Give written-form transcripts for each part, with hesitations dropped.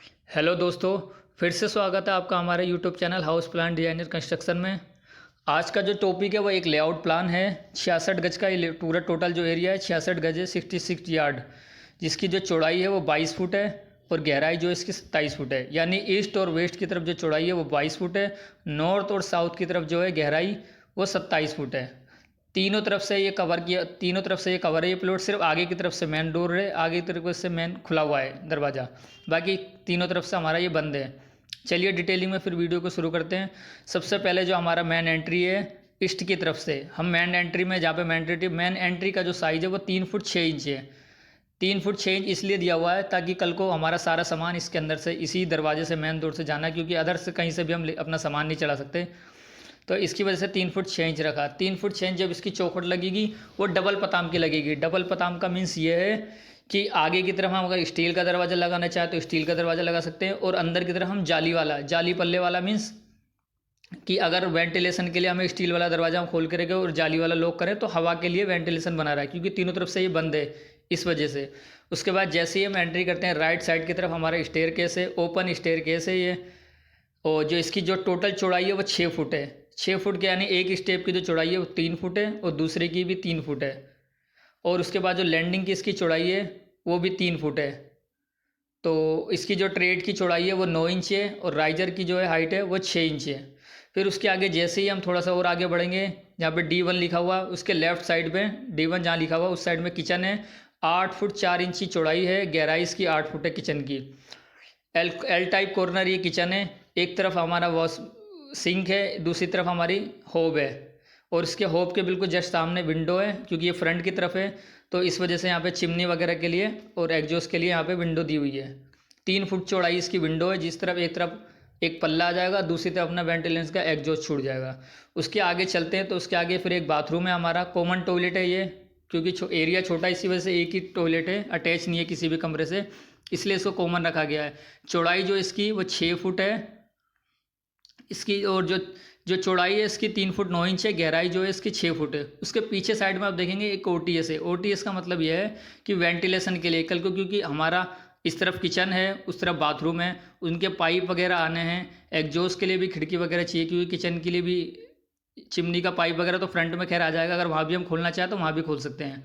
Hello दोस्तों, फिर से स्वागत है आपका हमारे YouTube channel house plan designer construction में। आज का जो टॉपिक है वो एक लेआउट प्लान है। 66 गज का ये पूरा टोटल जो एरिया है 66 गज है, 66 यार्ड, जिसकी जो चौड़ाई है वो 22 फुट है और गहराई जो है इसकी 27 फुट है। यानी ईस्ट और वेस्ट की तरफ जो चौड़ाई है वो 22 फुट है, नॉर्थ और साउथ की तरफ जो है गहराई वो 27 फुट है। तीनों तरफ से ये कवर है। ये प्लॉट सिर्फ आगे की तरफ से मेन डोर है, आगे की तरफ से मेन खुला हुआ है दरवाज़ा, बाकी तीनों तरफ से हमारा ये बंद है। चलिए डिटेलिंग में फिर वीडियो को शुरू करते हैं। सबसे पहले जो हमारा मेन एंट्री है ईस्ट की तरफ से, हम मेन एंट्री में जहाँ पे मेन एंट्री का जो साइज़ है वो 3 फुट 6 इंच है। 3 फुट 6 इंच इसलिए दिया हुआ है ताकि कल को हमारा सारा सामान इसके अंदर से इसी दरवाजे से मेन डोर से जाना है, क्योंकि अदर से कहीं से भी हम अपना सामान नहीं चला सकते। तो इसकी वजह से 3 फुट 6 इंच रखा। 3 फुट 6 इंच जब इसकी चौखट लगेगी वो डबल पताम की लगेगी। डबल पताम का मीन्स ये है कि आगे की तरफ हम अगर स्टील का दरवाज़ा लगाना चाहें तो स्टील का दरवाज़ा लगा सकते हैं, और अंदर की तरफ हम जाली पल्ले वाला मीन्स कि अगर वेंटिलेशन के लिए हमें स्टील वाला दरवाज़ा हम खोल के रखें और जाली वाला लॉक करें तो हवा के लिए वेंटिलेशन बना रहा है, क्योंकि तीनों तरफ से ये बंद है इस वजह से। उसके बाद जैसे ही हम एंट्री करते हैं राइट साइड की तरफ हमारा स्टेयर केस है, ओपन स्टेयर केस है ये। और जो इसकी जो टोटल चौड़ाई है वो 6 फुट है। 6 फुट के यानी एक स्टेप की जो चौड़ाई है वो 3 फुट है और दूसरे की भी 3 फुट है। और उसके बाद जो लैंडिंग की इसकी चौड़ाई है वो भी 3 फुट है। तो इसकी जो ट्रेड की चौड़ाई है वो 9 इंच है और राइजर की जो है हाइट है वो 6 इंच है। फिर उसके आगे जैसे ही हम थोड़ा सा और आगे बढ़ेंगे, जहाँ पे D1 लिखा हुआ उसके लेफ्ट साइड पे D1 जहाँ लिखा हुआ उस साइड में किचन है। 8 फुट 4 इंच की चौड़ाई है, गहराई इसकी 8 फुट है किचन की। एल टाइप कॉर्नर ये किचन है। एक तरफ हमारा वॉश सिंक है, दूसरी तरफ हमारी होब है, और इसके होब के बिल्कुल जस्ट सामने विंडो है, क्योंकि ये फ्रंट की तरफ है तो इस वजह से यहाँ पे चिमनी वगैरह के लिए और एग्जॉस्ट के लिए यहाँ पे विंडो दी हुई है। 3 फुट चौड़ाई इसकी विंडो है, जिस तरफ एक पल्ला आ जाएगा, दूसरी तरफ अपना वेंटिलेशन का एग्जॉस्ट छूट जाएगा। उसके आगे चलते हैं तो उसके आगे फिर एक बाथरूम है हमारा, कॉमन टॉयलेट है ये, क्योंकि एरिया छोटा है इसी वजह से एक ही टॉयलेट है, अटैच नहीं है किसी भी कमरे से, इसलिए इसको कॉमन रखा गया है। चौड़ाई जो इसकी वो 6 फुट है इसकी, और जो जो चौड़ाई है इसकी 3 फुट 9 इंच है, गहराई जो है इसकी 6 फुट है। उसके पीछे साइड में आप देखेंगे एक ओटीएस है। ओटीएस का मतलब यह है कि वेंटिलेशन के लिए कल को, क्योंकि हमारा इस तरफ किचन है उस तरफ बाथरूम है, उनके पाइप वगैरह आने हैं, एग्जॉस्ट के लिए भी खिड़की वगैरह चाहिए, क्योंकि किचन के लिए भी चिमनी का पाइप वगैरह तो फ्रंट में खैर आ जाएगा, अगर वहाँ भी हम खोलना चाहें तो वहाँ भी खोल सकते हैं।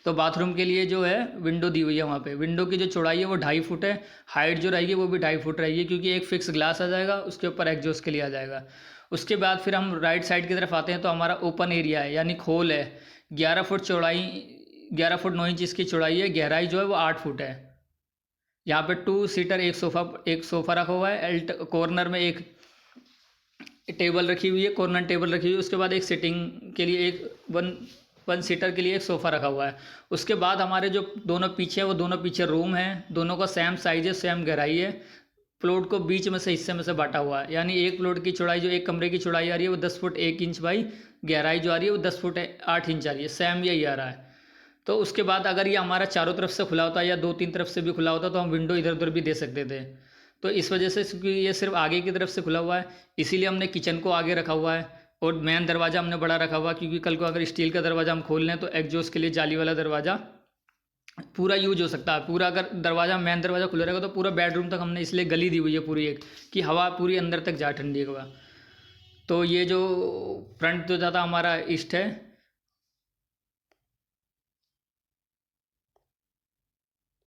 तो बाथरूम के लिए जो है विंडो दी हुई है वहाँ पे। विंडो की जो चौड़ाई है वो 2.5 फुट है, हाइट जो रहेगी वो भी 2.5 फुट रहेगी, क्योंकि एक फिक्स ग्लास आ जाएगा उसके ऊपर एग्जॉस्ट के लिए आ जाएगा। उसके बाद फिर हम राइट साइड की तरफ आते हैं तो हमारा ओपन एरिया है, यानी खोल है। 11 फुट चौड़ाई, 11 फुट 9 इंच इसकी चौड़ाई है, गहराई जो है वो 8 फुट है। यहाँ पे 2 सीटर एक सोफ़ा रखा हुआ है। कॉर्नर में एक टेबल रखी हुई है, कॉर्नर टेबल रखी हुई है। उसके बाद एक सिटिंग के लिए एक वन सीटर के लिए एक सोफ़ा रखा हुआ है। उसके बाद हमारे जो दोनों पीछे हैं वो दोनों पीछे रूम हैं, दोनों का सेम साइज है, सेम गहराई है। प्लॉट को बीच में से हिस्से में से बांटा हुआ है, यानी एक प्लॉट की चौड़ाई जो एक कमरे की चौड़ाई आ रही है वो 10 फुट 1 इंच बाई गहराई जो आ रही है वो 10 फुट 8 इंच आ रही है, सेम यही आ रहा है। तो उसके बाद अगर ये हमारा चारों तरफ से खुला होता या 2-3 तरफ से भी खुला होता तो हम विंडो इधर उधर भी दे सकते थे। तो इस वजह से क्योंकि ये सिर्फ आगे की तरफ से खुला हुआ है इसीलिए हमने किचन को आगे रखा हुआ है, और मेन दरवाज़ा हमने बड़ा रखा हुआ, क्योंकि कल को अगर स्टील का दरवाज़ा हम खोल लें तो एग्जॉस्ट के लिए जाली वाला दरवाज़ा पूरा यूज हो सकता है। पूरा अगर दरवाज़ा मेन दरवाज़ा खुला रहेगा तो पूरा बेडरूम तक हमने इसलिए गली दी हुई है पूरी एक, कि हवा पूरी अंदर तक जाए, ठंडी हवा। तो ये जो फ्रंट जो ज़्यादा हमारा ईस्ट है,